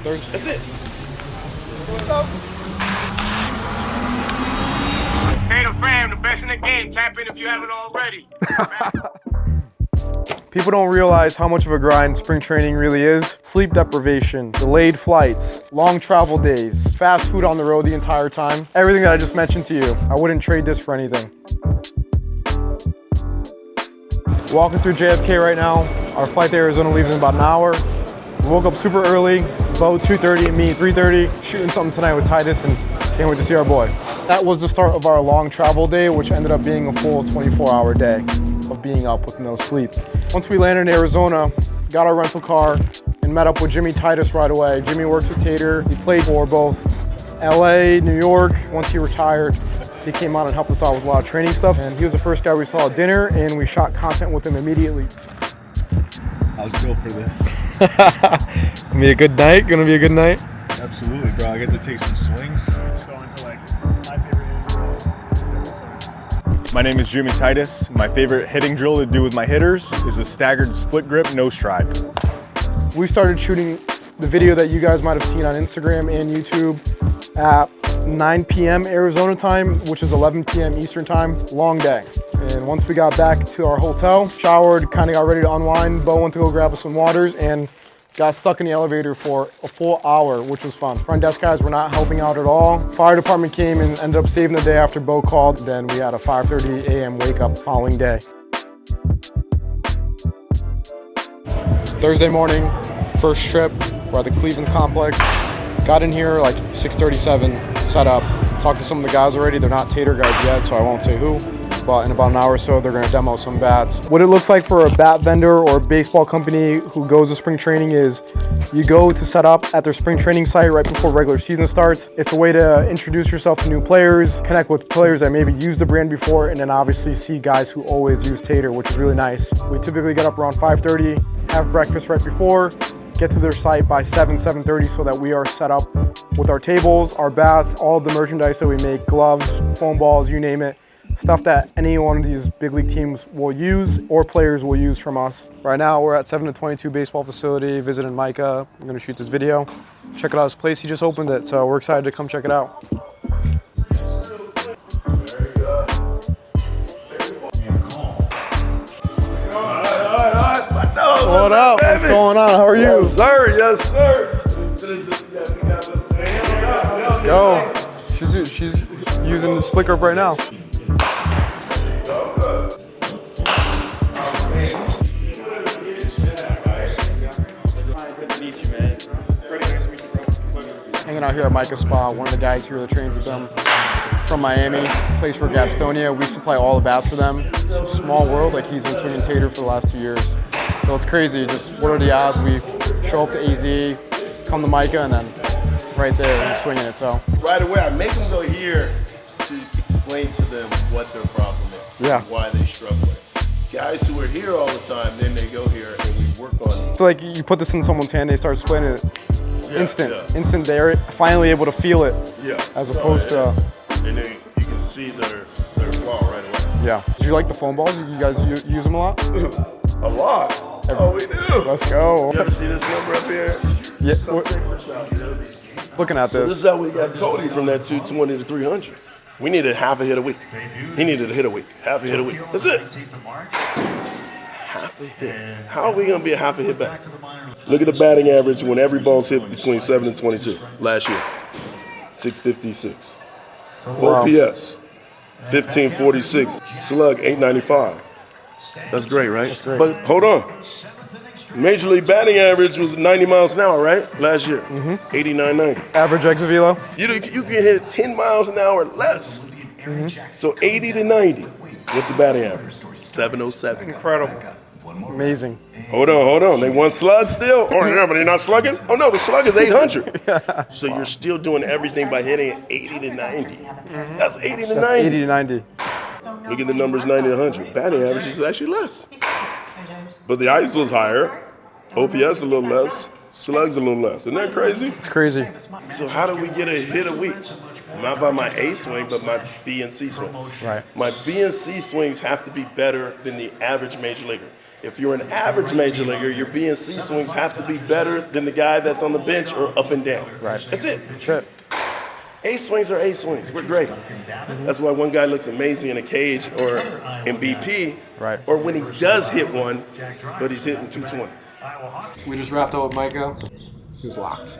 Thursday. That's it. Tater fam, the best in the game. Tap in if you haven't already. People don't realize how much of a grind spring training really is. Sleep deprivation, delayed flights, long travel days, fast food on the road the entire time. Everything that I just mentioned to you. I wouldn't trade this for anything. Walking through JFK right now. Our flight to Arizona leaves in about an hour. We woke up super early, Bo 2:30 and me 3:30, shooting something tonight with Titus, and can't wait to see our boy. That was the start of our long travel day, which ended up being a full 24-hour day of being up with no sleep. Once we landed in Arizona, got our rental car, and met up with Jimmy Titus right away. Jimmy works with Tater. He played for both LA, New York. Once he retired, he came on and helped us out with a lot of training stuff. And he was the first guy we saw at dinner, and we shot content with him immediately. I was built for this. Gonna be a good night. Gonna be a good night. Absolutely, bro. I get to take some swings. Going to like my favorite drill. My name is Jimmy Titus. My favorite hitting drill to do with my hitters is a staggered split grip no stride. We started shooting the video that you guys might have seen on Instagram and YouTube at 9 p.m. Arizona time, which is 11 p.m. Eastern time. Long day. And once we got back to our hotel, showered, kind of got ready to unwind, Bo went to go grab us some waters and got stuck in the elevator for a full hour, which was fun. Front desk guys were not helping out at all. Fire department came and ended up saving the day after Bo called. Then we had a 5:30 a.m. wake up the following day. Thursday morning, first trip, we're at the Cleveland complex. Got in here like 6:37, set up, talked to some of the guys already. They're not Tater guys yet, so I won't say who. But in about an hour or so, they're gonna demo some bats. What it looks like for a bat vendor or baseball company who goes to spring training is you go to set up at their spring training site right before regular season starts. It's a way to introduce yourself to new players, connect with players that maybe used the brand before, and then obviously see guys who always use Tater, which is really nice. We typically get up around 5:30, have breakfast right before, get to their site by 7:30 so that we are set up with our tables, our bats, all the merchandise that we make, gloves, foam balls, you name it. Stuff that any one of these big league teams will use or players will use from us. Right now we're at 7-22 baseball facility, visiting Micah. I'm gonna shoot this video. Check out his place, he just opened it, so we're excited to come check it out. What up? What's going on? How are you? Yes, sir. Yes, sir. Let's go. She's using the split grip right now. Hanging out here at Micah Spa, one of the guys here that trains with them from Miami, plays for Gastonia. We supply all the bats for them. It's a small world, like he's been swinging Tater for the last 2 years. So it's crazy, just what are the odds? We show up to AZ, come to Micah, and then right there, he's swinging it, so. Right away, I make them go here to explain to them what their problem is, Yeah. why they struggle with it. Guys who are here all the time, then they go here and we work on it. I feel like you put this in someone's hand, they start splitting it. Yeah, Instant, yeah. instant, they're finally able to feel it, Yeah. as opposed to, And then you can see their flaw right away. yeah. Did you like the foam balls? You guys use them a lot? A lot. Oh, we do. Let's go. You ever see this number up here? Yeah, looking at So this this. is how we got Cody from that 220 to 300. We needed half a hit a week. He needed a hit a week. Half a hit a week. That's it. Half a hit. How are we going to be a half a hit back? Look at the batting average when every ball's hit between 7 and 22 last year. 656. Wow. OPS, 1546. Slug, 895. That's great, right? That's great. But hold on. Major League batting average was 90 miles an hour, right? Last year. 89.90. Average exit velo? You can hit 10 miles an hour less. So 80 to 90. What's the batting average? 707. Incredible. Amazing. Hold on. They won slug still? Oh, yeah, but they're not slugging? Oh, no, the slug is 800. So you're still doing everything by hitting 80 to 90. That's 80 to 90. That's 80 to 90. Look at the numbers 90 to 100. Batting average is actually less. But the ISO's higher. OPS a little less. Slugs a little less. Isn't that crazy? It's crazy. So how do we get a hit a week? Not by my A swing, but my B and C swings. Right. My B and C swings have to be better than the average major leaguer. If you're an average major leaguer, your B and C swings have to be better than the guy that's on the bench or up and down. Right. That's it. That's it. A swings are A swings. We're great. That's why one guy looks amazing in a cage or in BP, Right. or when he does hit one, but he's hitting 220. We just wrapped up with Micah. He was locked.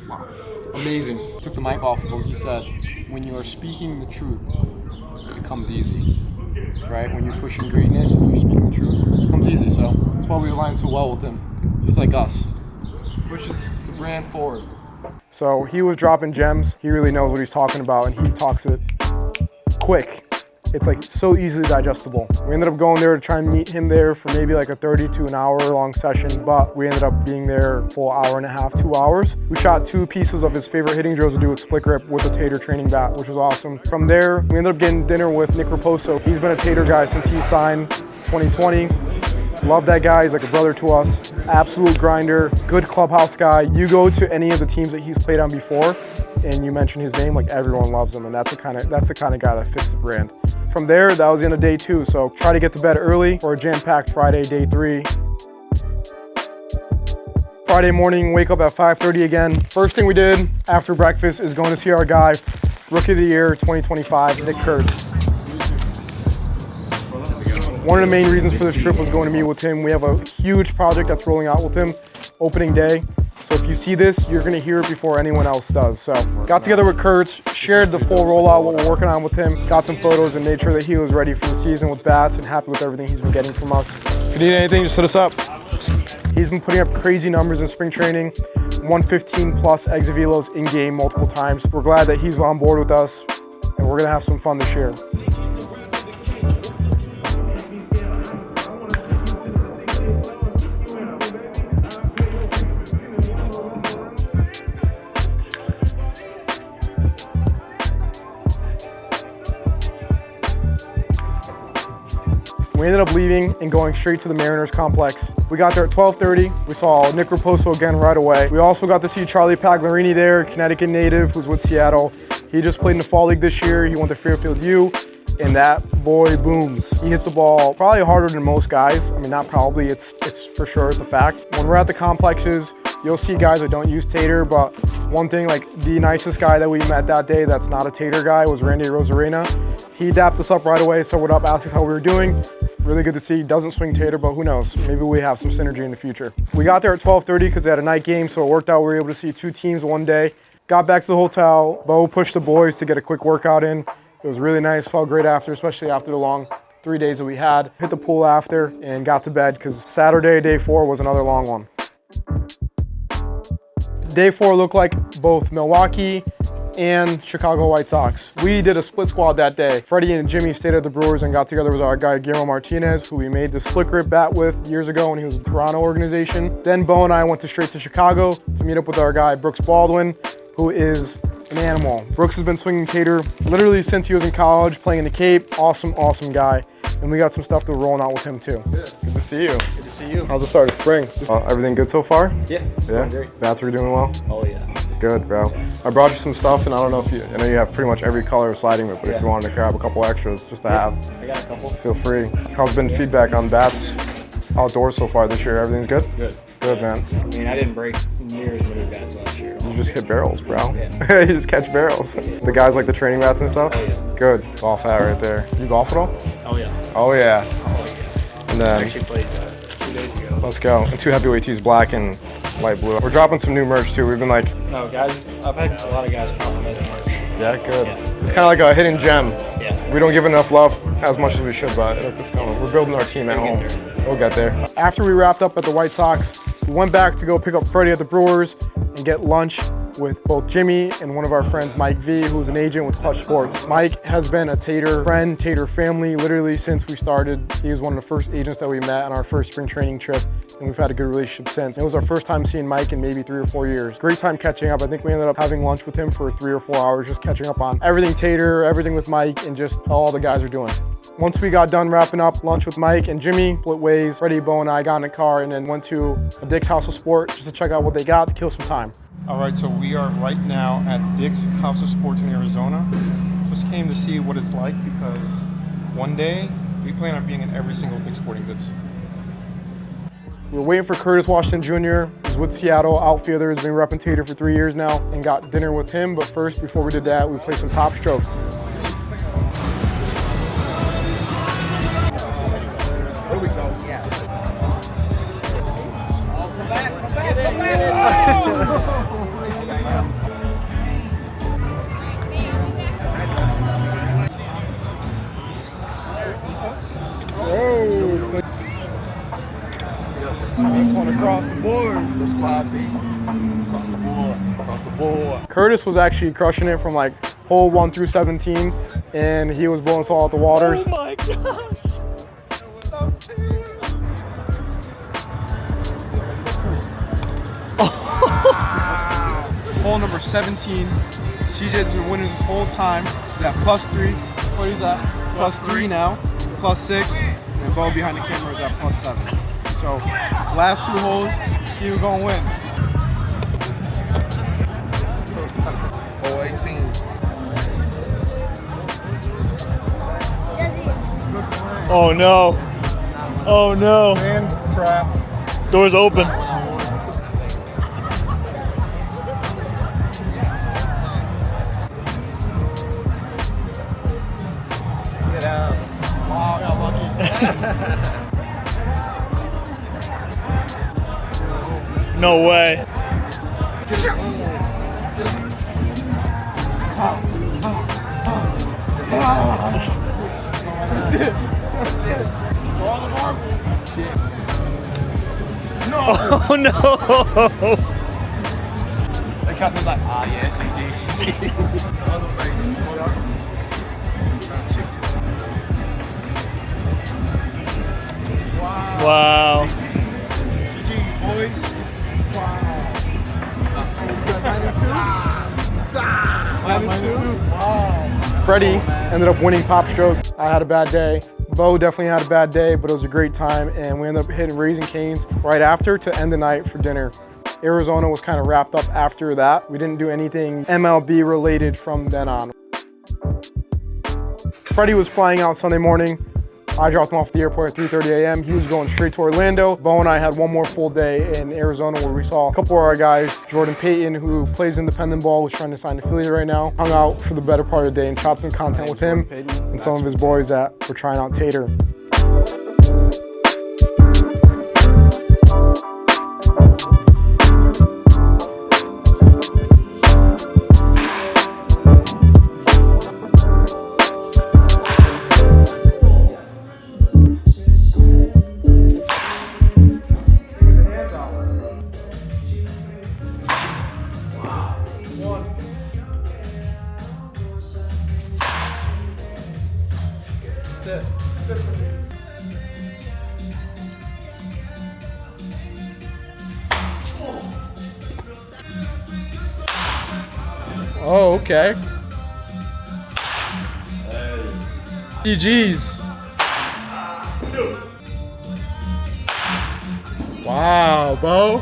Locked. Amazing. Took the mic off of him. He said, when you are speaking the truth, it comes easy. Right? When you're pushing greatness and you're speaking the truth, it just comes easy. So that's why we align so well with him. Just like us. Pushes the brand forward. So he was dropping gems. He really knows what he's talking about, and he talks it quick. It's like so easily digestible. We ended up going there to try and meet him there for maybe like a 30 to an hour long session, but we ended up being there for an hour and a half, 2 hours. We shot 2 pieces of his favorite hitting drills to do with split grip with the Tater training bat, which was awesome. From there, we ended up getting dinner with Nick Raposo. He's been a Tater guy since he signed 2020. Love that guy, he's like a brother to us. Absolute grinder, good clubhouse guy. You go to any of the teams that he's played on before and you mention his name, like everyone loves him, and that's the kind of guy that fits the brand. From there, that was the end of day 2, so try to get to bed early for a jam-packed Friday, day 3. Friday morning, wake up at 5:30 again. First thing we did after breakfast is going to see our guy, Rookie of the Year 2025, Nick Kurtz. One of the main reasons for this trip was going to meet with him. We have a huge project that's rolling out with him, opening day. So if you see this, you're gonna hear it before anyone else does. So got together with Kurtz, shared the full rollout, what we're working on with him, got some photos and made sure that he was ready for the season with bats and happy with everything he's been getting from us. If you need anything, just hit us up. He's been putting up crazy numbers in spring training, 115 plus exit velos in game multiple times. We're glad that he's on board with us, and we're gonna have some fun this year. We ended up leaving and going straight to the Mariners complex. We got there at 12:30. We saw Nick Raposo again right away. We also got to see Charlie Pagliarini there, Connecticut native, who's with Seattle. He just played in the Fall League this year. He went to Fairfield U, and that boy booms. He hits the ball probably harder than most guys. I mean, not probably, it's for sure, it's a fact. When we're at the complexes, you'll see guys that don't use Tater, but one thing, like the nicest guy that we met that day that's not a Tater guy was Randy Rosarena. He dapped us up right away, said what up, asked us how we were doing. Really good to see. He doesn't swing Tater, but who knows? Maybe we have some synergy in the future. We got there at 12:30 because they had a night game, so it worked out. We were able to see 2 teams one day. Got back to the hotel. Bo pushed the boys to get a quick workout in. It was really nice, felt great after, especially after the long 3 days that we had. Hit the pool after and got to bed because Saturday, day 4, was another long one. Day 4 looked like both Milwaukee and Chicago White Sox. We did a split squad that day. Freddie and Jimmy stayed at the Brewers and got together with our guy Guillermo Martinez, who we made the split grip bat with years ago when he was with the Toronto organization. Then Bo and I went straight to Chicago to meet up with our guy Brooks Baldwin, who is an animal. Brooks has been swinging Tater literally since he was in college, playing in the Cape. Awesome, awesome guy. And we got some stuff to rolling out with him too. Good to see you. Good to see you. How's the start of spring? Everything good so far? Yeah. Great. Bats are doing well? Oh yeah. Good, bro. I brought you some stuff, and I don't know if I know you have pretty much every color of sliding whip, but if you wanted to grab a couple extras just to have, I got a couple. feel free. How's been feedback on bats outdoors so far this year? Everything's good? Good. Good, man. I mean, I didn't break near as many bats last year. You just hit barrels, bro. Yeah. You just catch barrels. The guys like the training bats and stuff? Oh yeah. Good. Golf hat right there. You golf at all? Oh yeah. Oh, yeah. Oh yeah. And then, Actually played 2 days ago. let's go. And 2 heavyweight tees, black and light blue. We're dropping some new merch, too. We've been like, No, guys, I've had a lot of guys compliment the merch. yeah, good. Yeah. It's kind of like a hidden gem. Yeah. We don't give enough love as much as we should, but it's coming. We're building our team at We'll home. get We'll get there. After we wrapped up at the White Sox, we went back to go pick up Freddie at the Brewers and get lunch with both Jimmy and one of our friends, Mike V, who's an agent with Clutch Sports. Mike has been a Tater friend, Tater family, literally since we started. He was one of the first agents that we met on our first spring training trip, and we've had a good relationship since. It was our first time seeing Mike in maybe 3 or 4 years. Great time catching up. I think we ended up having lunch with him for 3 or 4 hours, just catching up on everything Tater, everything with Mike, and just how all the guys are doing. Once we got done wrapping up lunch with Mike and Jimmy, split ways, Freddie, Bo, and I got in the car and then went to Dick's House of Sport just to check out what they got to kill some time. All right, so we are right now at Dick's House of Sports in Arizona. Just came to see what it's like because one day we plan on being in every single Dick's Sporting Goods. We were waiting for Curtis Washington Jr. He's with Seattle, outfielder, has been repping Tater for 3 years now, and got dinner with him. But first, before we did that, we played some Popstroke. There we go. Yeah. Come back. This one across the board. Let's go out, peace. Across the board. Across the board. Curtis was actually crushing it from like hole 1 through 17, and he was blowing us all out the waters. Oh my gosh. Hole number 17. CJ's been winning this whole time. He's at +3. What is that? +3 now. +6. And Bo behind the camera is at +7. So last 2 holes, see who's gonna win. Hole 18. Oh no. Oh no. Sand trap. Doors open. Get out. Wow, I got lucky. No way. That's it. That's it. For all the marbles. No. Oh no. The cousin's like, yeah, CJ. Wow. boys. Freddie ended up winning Popstroke. I had a bad day. Bo definitely had a bad day, but it was a great time, and we ended up hitting Raising Cane's right after to end the night for dinner. Arizona was kind of wrapped up after that. We didn't do anything MLB related from then on. Freddie was flying out Sunday morning. I dropped him off at the airport at 3:30 a.m. He was going straight to Orlando. Bo and I had one more full day in Arizona where we saw a couple of our guys. Jordan Payton, who plays independent ball, was trying to sign affiliate right now. Hung out for the better part of the day and shot some content with him and some of his boys that were trying out Tater. Oh, okay. GG's. Wow, Bo.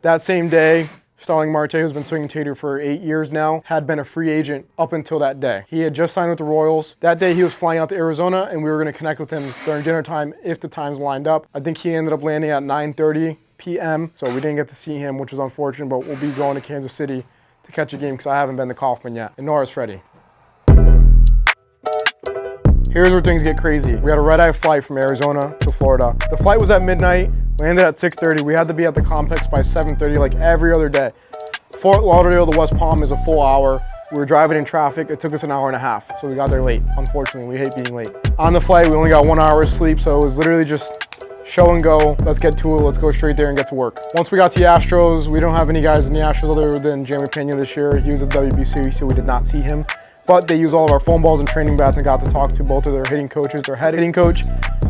That same day, Starling Marte, who's been swinging Tater for 8 years now, had been a free agent up until that day. He had just signed with the Royals. That day he was flying out to Arizona, and we were going to connect with him during dinner time if the times lined up. I think he ended up landing at 9:30 p.m., so we didn't get to see him, which was unfortunate, but we'll be going to Kansas City to catch a game because I haven't been to Kaufman yet, and nor has Freddie. Here's where things get crazy. We had a red-eye flight from Arizona to Florida. The flight was at midnight, landed at 6:30. We had to be at the complex by 7:30 like every other day. Fort Lauderdale to West Palm is a full hour. We were driving in traffic. It took us an hour and a half, so we got there late. Unfortunately, we hate being late. On the flight, we only got 1 hour of sleep, so it was literally just show and go. Let's get to it. Let's go straight there and get to work. Once we got to the Astros, we don't have any guys in the Astros other than Jeremy Pena this year. He was at WBC, so we did not see him. But they use all of our foam balls and training bats and got to talk to both of their hitting coaches, their head hitting coach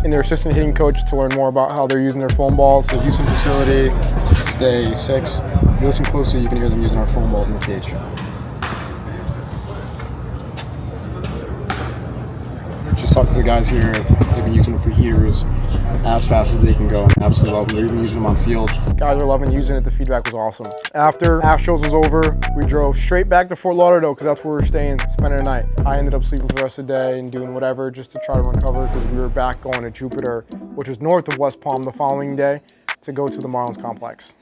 and their assistant hitting coach, to learn more about how they're using their foam balls. The Houston facility, it's day 6. If you listen closely, you can hear them using our foam balls in the cage. Just talked to the guys here. They've been using them for heaters. as fast as they can go, and absolutely love them. They're even using them on field. Guys are loving using it. The feedback was awesome. After Astros was over, we drove straight back to Fort Lauderdale because that's where we were staying, spending the night. I ended up sleeping for the rest of the day and doing whatever just to try to recover because we were back going to Jupiter, which is north of West Palm, the following day to go to the Marlins complex.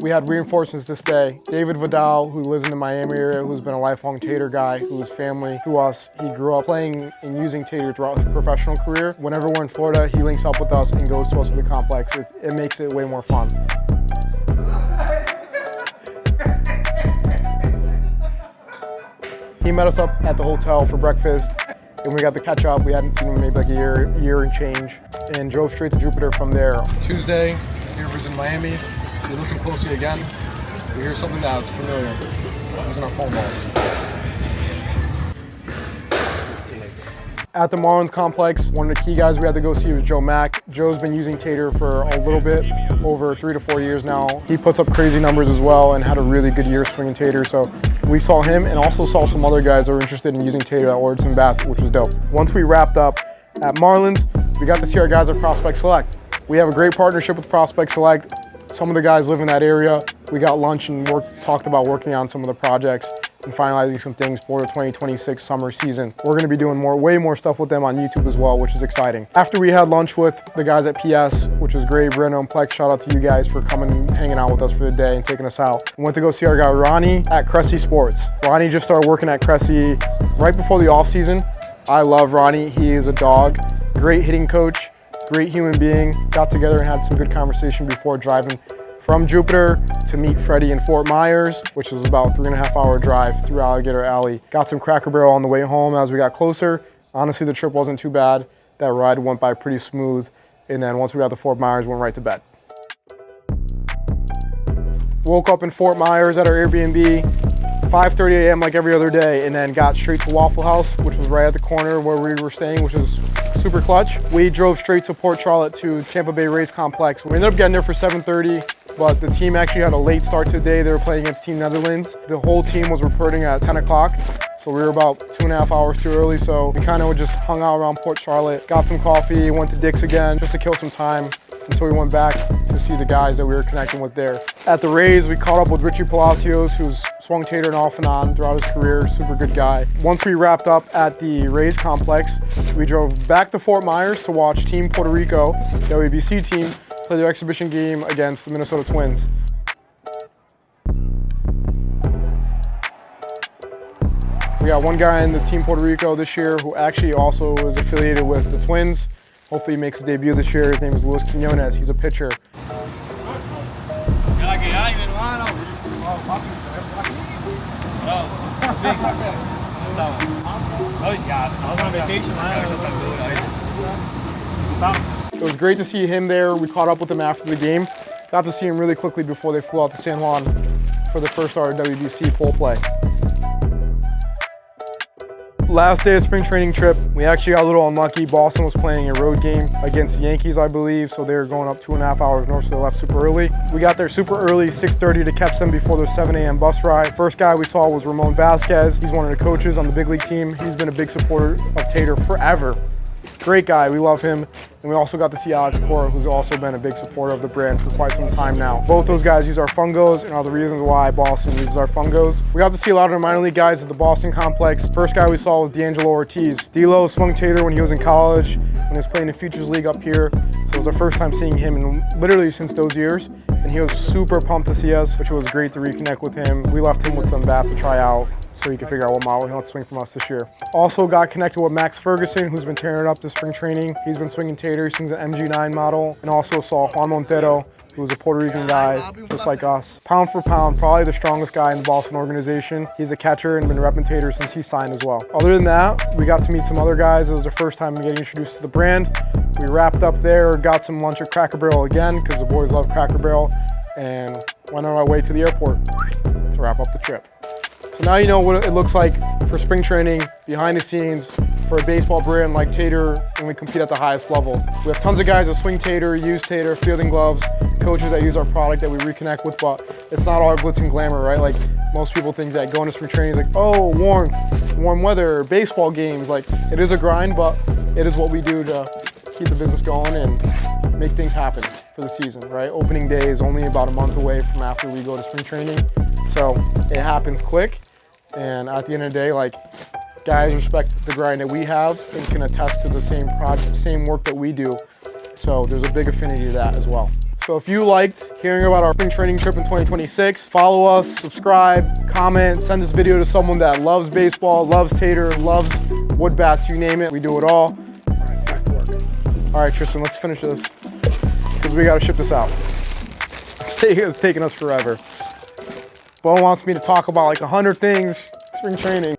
We had reinforcements this day. David Vidal, who lives in the Miami area, who's been a lifelong Tater guy, who's family to us. He grew up playing and using Tater throughout his professional career. Whenever we're in Florida, he links up with us and goes to us to the complex. It makes it way more fun. He met us up at the hotel for breakfast, and we got to catch up. We hadn't seen him in maybe like a year and change, and drove straight to Jupiter from there. Tuesday, here was in Miami. If you listen closely again, you hear something that's familiar. It was in our phone balls. At the Marlins complex, one of the key guys we had to go see was Joe Mack. Joe's been using Tater for a little bit, over 3 to 4 years now. He puts up crazy numbers as well and had a really good year swinging Tater. So we saw him and also saw some other guys that were interested in using Tater that ordered some bats, which was dope. Once we wrapped up at Marlins, we got to see our guys at Prospect Select. We have a great partnership with Prospect Select. Some of the guys live in that area. We got lunch and talked about working on some of the projects and finalizing some things for the 2026 summer season. We're gonna be doing way more stuff with them on YouTube as well, which is exciting. After we had lunch with the guys at PS, which was great, Breno and Plex, shout out to you guys for coming and hanging out with us for the day and taking us out. We went to go see our guy Ronnie at Cressy Sports. Ronnie just started working at Cressy right before the off season. I love Ronnie, he is a dog, great hitting coach, great human being. Got together and had some good conversation before driving from Jupiter to meet Freddie in Fort Myers, which was about a 3.5 hour drive through Alligator Alley. Got some Cracker Barrel on the way home as we got closer. Honestly, the trip wasn't too bad. That ride went by pretty smooth. And then once we got to Fort Myers, went right to bed. Woke up in Fort Myers at our Airbnb, 5:30 a.m. like every other day, and then got straight to Waffle House, which was right at the corner where we were staying, which was super clutch. We drove straight to Port Charlotte to Tampa Bay Rays Complex. We ended up getting there for 7:30, but the team actually had a late start today. They were playing against Team Netherlands. The whole team was reporting at 10 o'clock. So we were about 2.5 hours too early. So we kind of just hung out around Port Charlotte, got some coffee, went to Dick's again just to kill some time. And so we went back to see the guys that we were connecting with there. At the Rays, we caught up with Richie Palacios, who's swung Tater and off and on throughout his career, super good guy. Once we wrapped up at the Rays complex, we drove back to Fort Myers to watch Team Puerto Rico, the WBC team, play their exhibition game against the Minnesota Twins. We got one guy in the Team Puerto Rico this year who actually also is affiliated with the Twins. Hopefully he makes his debut this year. His name is Luis Quinones. He's a pitcher. It was great to see him there. We caught up with him after the game. Got to see him really quickly before they flew out to San Juan for the first hour WBC pole play. Last day of spring training trip, we actually got a little unlucky. Boston was playing a road game against the Yankees, I believe, so they were going up 2.5 hours north, so they left super early. We got there super early, 6:30 to catch them before their 7 a.m. bus ride. First guy we saw was Ramon Vasquez. He's one of the coaches on the big league team. He's been a big supporter of Tater forever. Great guy, we love him. And we also got to see Alex Cora, who's also been a big supporter of the brand for quite some time now. Both those guys use our fungos and are the reasons why Boston uses our fungos. We got to see a lot of the minor league guys at the Boston complex. First guy we saw was D'Angelo Ortiz. D'Lo swung Tater when he was in college, when he was playing the Futures League up here. So it was our first time seeing him in literally since those years. And he was super pumped to see us, which was great to reconnect with him. We left him with some bats to try out so he could figure out what model he wants to swing from us this year. Also got connected with Max Ferguson, who's been tearing it up this spring training. He's been swinging Tater, he swings an MG9 model, and also saw Juan Montero, who was a Puerto Rican guy, just like us. Pound for pound, probably the strongest guy in the Boston organization. He's a catcher and been repping Tater since he signed as well. Other than that, we got to meet some other guys. It was the first time getting introduced to the brand. We wrapped up there, got some lunch at Cracker Barrel again, because the boys love Cracker Barrel, and went on our way to the airport to wrap up the trip. So now you know what it looks like for spring training, behind the scenes, for a baseball brand like Tater, and we compete at the highest level. We have tons of guys that swing Tater, use Tater, fielding gloves, coaches that use our product that we reconnect with, but it's not all glitz and glamour, right? Like most people think that going to spring training is like, oh, warm weather, baseball games. Like it is a grind, but it is what we do to keep the business going and make things happen for the season, right? Opening day is only about a month away from after we go to spring training. So it happens quick. And at the end of the day, like, guys respect the grind that we have and can attest to the same work that we do. So there's a big affinity to that as well. So if you liked hearing about our spring training trip in 2026, follow us, subscribe, comment, send this video to someone that loves baseball, loves Tater, loves wood bats, you name it, we do it all. All right, Tristan, let's finish this because we got to ship this out. It's taking us forever. Bo wants me to talk about like 100 things, spring training.